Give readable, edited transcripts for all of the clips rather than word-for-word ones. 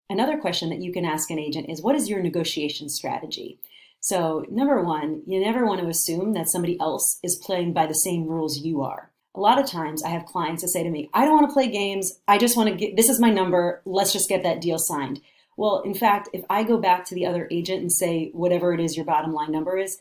Another question that you can ask an agent is, what is your negotiation strategy? So number one, you never want to assume that somebody else is playing by the same rules you are. A lot of times I have clients that say to me, I don't want to play games. I just want to get, this is my number. Let's just get that deal signed. Well, in fact, if I go back to the other agent and say, whatever it is your bottom line number is,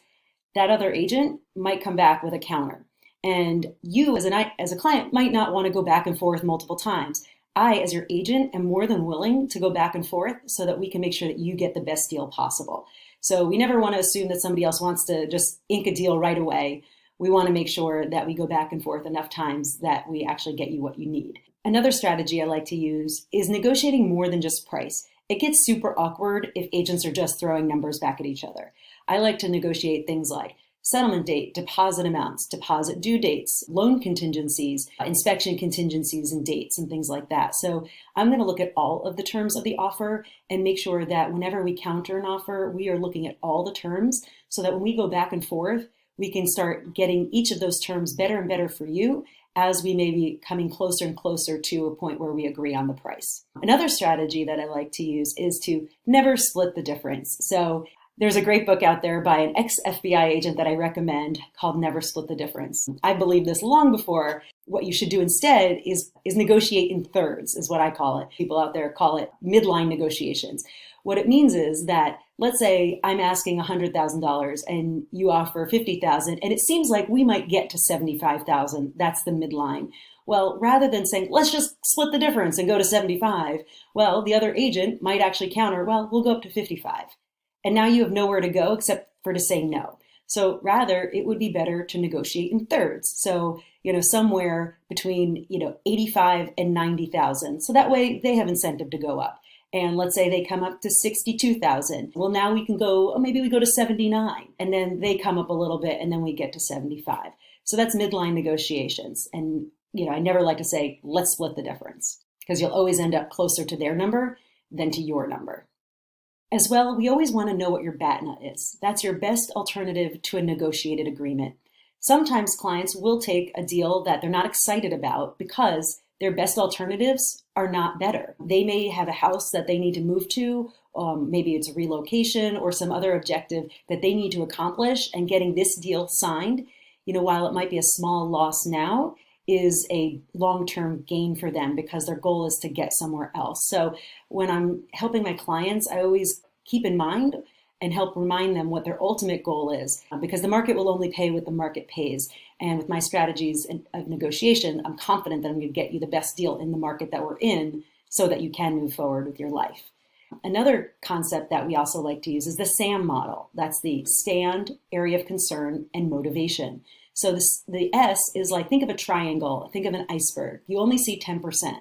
that other agent might come back with a counter. And you as a client might not want to go back and forth multiple times. I, as your agent, am more than willing to go back and forth so that we can make sure that you get the best deal possible. So we never want to assume that somebody else wants to just ink a deal right away. We want to make sure that we go back and forth enough times that we actually get you what you need. Another strategy I like to use is negotiating more than just price. It gets super awkward if agents are just throwing numbers back at each other. I like to negotiate things like settlement date, deposit amounts, deposit due dates, loan contingencies, inspection contingencies and dates and things like that. So I'm going to look at all of the terms of the offer and make sure that whenever we counter an offer, we are looking at all the terms so that when we go back and forth, we can start getting each of those terms better and better for you as we may be coming closer and closer to a point where we agree on the price. Another strategy that I like to use is to never split the difference. So there's a great book out there by an ex-FBI agent that I recommend called Never Split the Difference. I believe this long before. What you should do instead is negotiate in thirds, is what I call it. People out there call it midline negotiations. What it means is that, let's say I'm asking $100,000 and you offer $50,000, and it seems like we might get to $75,000. That's the midline. Well, rather than saying, let's just split the difference and go to 75, well, the other agent might actually counter, well, we'll go up to 55. And now you have nowhere to go except for to say no. So rather, it would be better to negotiate in thirds. So, somewhere between, 85 and 90,000. So that way they have incentive to go up. And let's say they come up to 62,000. Well, now we can go, maybe we go to 79, and then they come up a little bit, and then we get to 75. So that's midline negotiations. And, I never like to say, let's split the difference, because you'll always end up closer to their number than to your number. As well, we always want to know what your BATNA is. That's your best alternative to a negotiated agreement. Sometimes clients will take a deal that they're not excited about because their best alternatives are not better. They may have a house that they need to move to, maybe it's a relocation or some other objective that they need to accomplish, and getting this deal signed, while it might be a small loss now, is a long-term gain for them because their goal is to get somewhere else. So when I'm helping my clients, I always keep in mind and help remind them what their ultimate goal is, because the market will only pay what the market pays. And with my strategies of negotiation, I'm confident that I'm going to get you the best deal in the market that we're in so that you can move forward with your life. Another concept that we also like to use is the SAM model. That's the stand, area of concern, and motivation. So the S is like, think of a triangle, think of an iceberg. You only see 10%.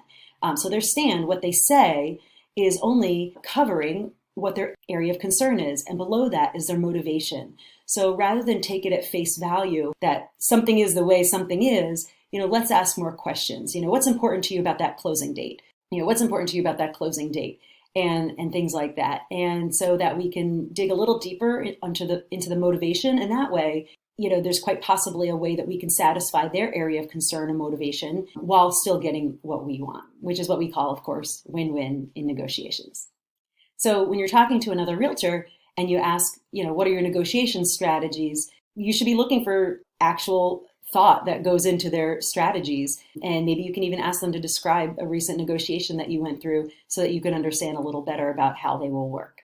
So their stand, what they say, is only covering what their area of concern is. And below that is their motivation. So rather than take it at face value that something is the way something is, let's ask more questions. What's important to you about that closing date? What's important to you about that closing date? And things like that. And so that we can dig a little deeper into the motivation. And that way, there's quite possibly a way that we can satisfy their area of concern and motivation while still getting what we want, which is what we call, of course, win-win in negotiations. So when you're talking to another realtor and you ask, what are your negotiation strategies, you should be looking for actual thought that goes into their strategies. And maybe you can even ask them to describe a recent negotiation that you went through so that you can understand a little better about how they will work.